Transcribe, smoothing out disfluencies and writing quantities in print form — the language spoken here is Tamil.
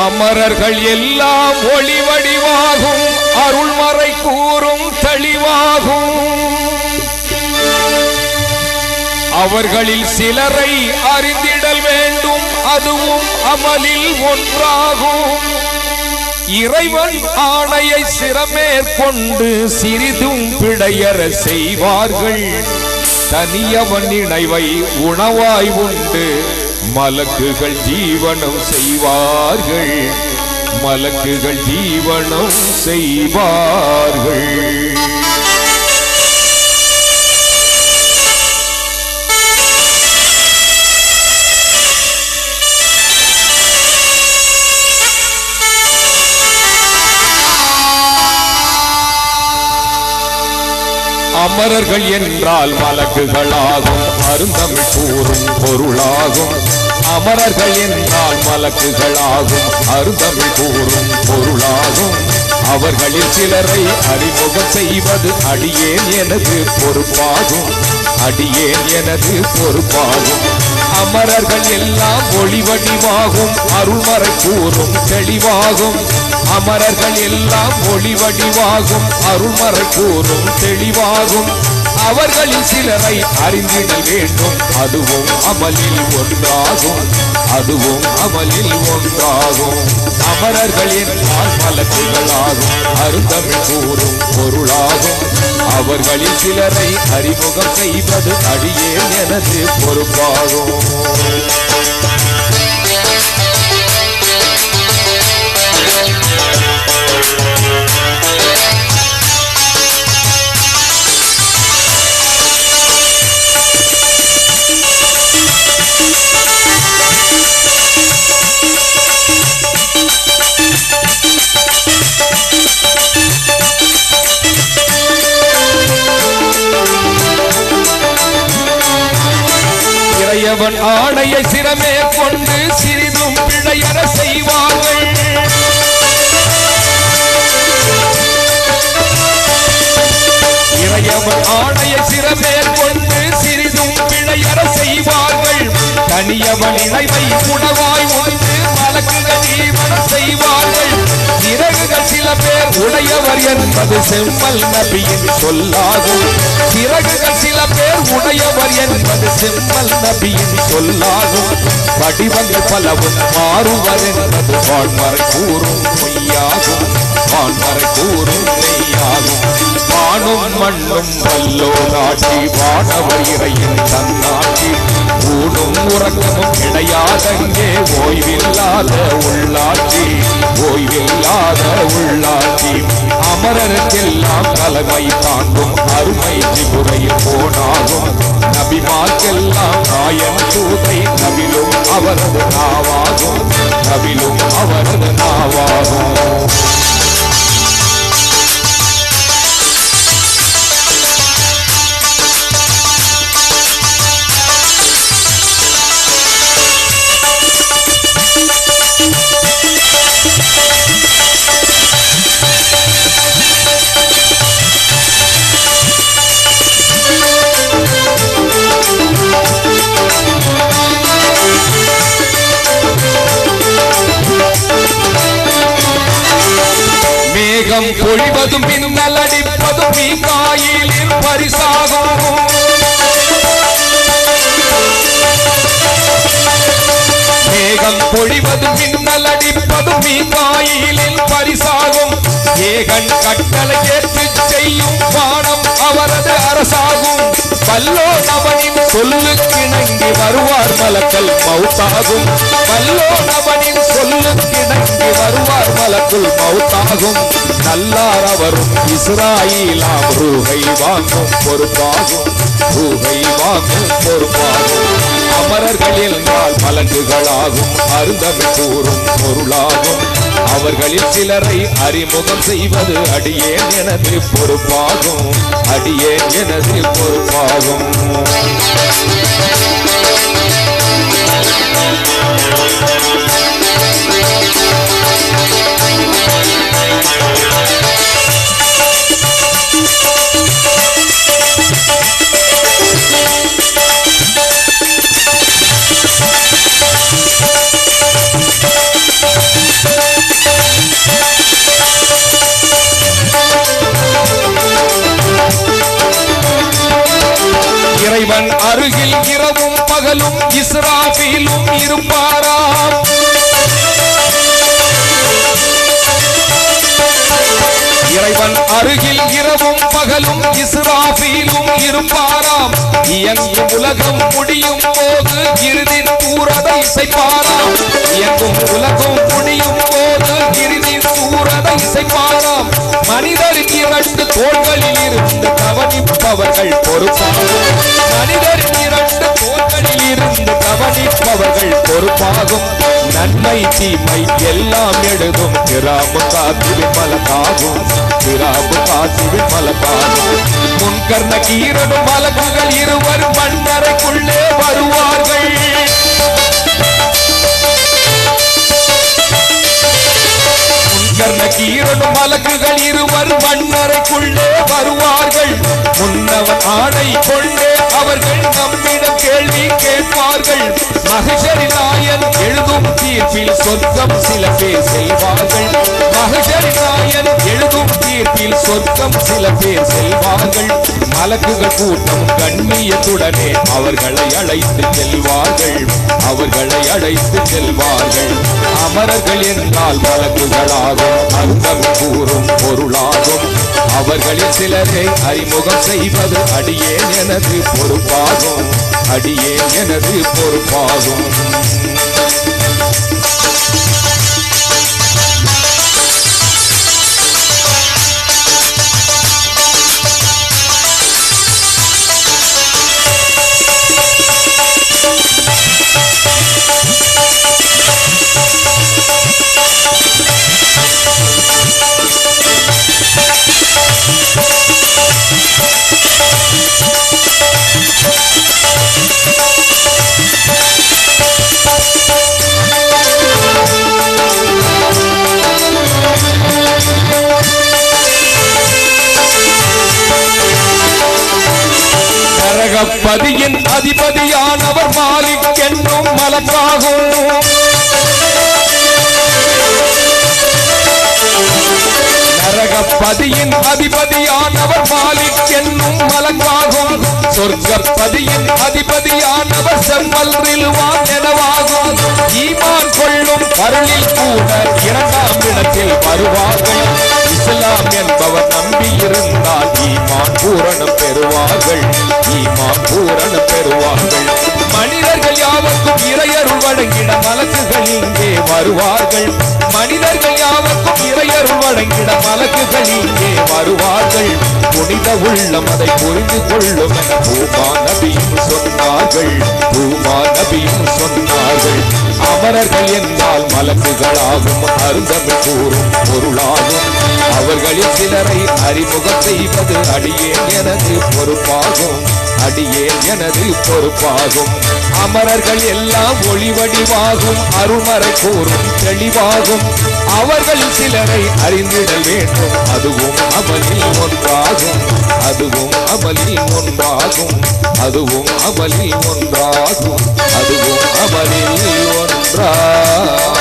அமரர்கள் எல்லாம் ஒளி வடிவாகும், அருள்மறை கூறும் தெளிவாகும். அவர்களில் சிலரை அறிந்திடல் வேண்டும், அதுவும் அமலில் ஒன்றாகும். இறைவன் ஆணையை சிரமேற்கொண்டு சிறிதும் பிழையற செய்வார்கள். தனியவன் இணைவை உணவாய் உண்டு மலக்குகள் ஜீவனம் செய்வார்கள். மலக்குகள் ஜீவனம் செய்வார்கள். அமரர்கள் என்றால் மலக்குகளாகும், அருந்தமிழ் கூறும் பொருளாகும். அமரர்கள் என்றால் மலக்குகளாகும், அருந்தமிழ் கூறும் பொருளாகும். அவர்களில் சிலரை அறிமுகம் செய்வது அடியேன் எனது பொறுப்பாகும். அடியேன் எனது பொறுப்பாகும். அமரர்கள் எல்லாம் ஒளி வடிவாகும், அருள்மறை கூறும் தெளிவாகும். அமரர்கள் எல்லாம் ஒளி வடிவாகும், அருள்மறை கூறும் தெளிவாகும். அவர்களில் சிலரை அறிந்திடல் வேண்டும், அதுவும் அமலில் ஒன்றாகும். அதுவும் அமலில் ஒன்றாகும். அமரர்கள் என்றால் மலக்குகளாகும், அருந்தமிழ் கூறும் பொருளாகும். அவர்களில் சிலரை அறிமுகம் செய்வது அடியேன் எனது பொறுப்பாகும். இறைவன் ஆணையை சிரமேற்கொண்டு சிறிதும் பிழையற செய்வார்கள். இறைவன் ஆணையை சிரமேற்கொண்டு சிறிதும் பிழையற செய்வார்கள். தனியவன் இணைவை உணவாய் உண்டு மலக்குகள் ஜீவனம் செய்வார்கள். சிறகுகள் சில பேர் உடையவர் என்பது செம்மல் நபியின் சொல்லாகும். சிறகுகள் சில பேர் உடையவர் என்பது செம்மல் நபியின் சொல்லாகும். வடிவங்கள் பலவும் மாறுவர் என்பது வான்மறை கூறும் பொய்யாகும். வான்மறை கூறும் மெய்யாகும். வானும் மண்ணும் வல்லோ நாட்டி வானவர் இறையின் தன்னாட்சி. ஊடும் உறக்கமும் கிடையாதங்கே ஓய்வில்லாத உள்ளாட்சி. ஓய்வில்லாத உள்ளாட்சி. அமரருக்கெல்லாம் தலைமை தாங்கும் அருமை திபுரையில் போனாகும். நபிமார்க்கெல்லாம் நாயன் தூதை நபிலும் அவரது நாவாகும். நபிலும் அவரது நாவாகும். மேகம் பொழிவதும் மின்னல் அடிப்பதும் மீகாயிலின் பரிசாகும். மேகம் பொழிவதும் மின்னல் அடிப்பதும் மீகாயிலின் பரிசாகும். ஏகன் கட்டளை ஏற்று செய்யும் வானம் அவரது அரசாகும். வல்லோ நவனின் சொல்லுக்கிணங்கி வருவார் மலக்கல் மௌத்தாகும். வல்லோ நவனின் சொல்லுக்கிணங்கி வருவார் மலக்குள் மௌத்தாகும். நல்லார் அவரும் இஸ்ராயீலாம் ரூஹை வாங்கும் பொறுப்பாகும். ரூஹை வாங்கும் பொறுப்பாகும். அமரர்கள் என்றால் மலங்குகளாகும், அருந்தமிழ் கூறும் பொருளாகும். அவர்களில் சிலரை அறிமுகம் செய்வது அடியேன் எனது பொறுப்பாகும். அடியேன் எனது பொறுப்பாகும். பகலும் இஸ்ராபீலும் இருப்பாராம். இறைவன் அருகில் இரவும் பகலும் இஸ்ராபீலும் இருப்பாராம். இயங்கும் உலகம் முடியும் போது இறுதி தூரதை இசைப்பாராம். இயங்கும் உலகம் முடியும் போது இறுதி தூரதை இசைப்பாராம். மனிதரின் 2 தோள்களில் இருந்து கவனிப்பவர்கள் பொறுப்பாகும். மனிதரின் 2 தோள்களில் இருந்து கவனிப்பவர்கள் பொறுப்பாகும். நன்மை தீமை எல்லாம் எழுதும் கிராம காத்திவின் மலக்காகும். கிராம காத்திவின் மலக்காகும். முன்கர்ண கீரனும் மலக்குகள் இருவர் மண்ணறைக்குள்ளே வருவார்கள். கீரனும் மலக்குகள் இருவர் மண்ணறைக்குள்ளே வருவார்கள். முன்னவன் ஆணை கொண்டே அவர்கள் நம்மிடம் கேள்வி கேட்பார்கள். மகேஸ்வரி நாயன் எழுதும் தீர்ப்பில் சொர்க்கம் சில பேர் செல்வார்கள். மகேஸ்வரி நாயன் எழுதும் தீர்ப்பில் சொர்க்கம் சில பேர் செல்வார்கள். மலக்குகள் கூட்டம் கண்ணியத்துடனே அவர்களை அழைத்து செல்வார்கள். அவர்களை அழைத்து செல்வார்கள். அமரர்கள் என்றால் மலக்குகளாகும். அர்த்தம் கூறும் பொருளாகும். அவர்களில் சிலரை அறிமுகம் செய்வது அடியேன் எனது பொறுப்பாகும். அடியேன் எனது பொறுப்பாகும். நரகப்பதியின் அதிபதியானவர் மாலிக் என்னும் மலக்காகும். நரகப்பதியின் அதிபதியானவர் மாலிக் என்னும் மலக்காகும். சொர்க்கப்பதியின் அதிபதியானவர் செம்மல் ரில்வான் எனவாகும். ஈமான் கொள்ளும் பருளில் கூட 2ஆம் இடத்தில் வருவார்கள். இஸ்லாம் என்பவர் நம்பியிருந்தால் ஈமான் பூரணம் பெறுவார்கள். ஈமான் பூரணம் பெறுவார்கள். மனிதர்கள் யாவர்க்கும் இறையருள் வழங்கிட மலக்குகள் இங்கே வருவார்கள். மனிதர்கள் யாவர்க்கும் இறையருள் வழங்கிட மலக்குகள் இங்கே வருவார்கள். புனித உள்ளம் அதை புரிந்து கொள்ளும் என பூமா நபியும் சொன்னார்கள். பூமா நபியும் சொன்னார்கள். அமரர்கள் என்றால் மலக்குகளாகும். அருந்தமிழ் கூறும் பொருளாகும். அவர்களில் சிலரை அறிமுகம் செய்வது அடியேன் எனது பொறுப்பாகும். அடியேன் எனது பொறுப்பாகும். அமரர்கள் எல்லாம் ஒளிவடிவாகும். அருமறை கூறும் தெளிவாகும். அவர்களில் சிலரை அறிந்திடல் வேண்டும். அதுவும் அமலில் ஒன்றாகும். அதுவும் அமலில் ஒன்றாகும். அதுவும் அமலில் ஒன்றாகும். அதுவும் அமலில் ஒன்றாகும்.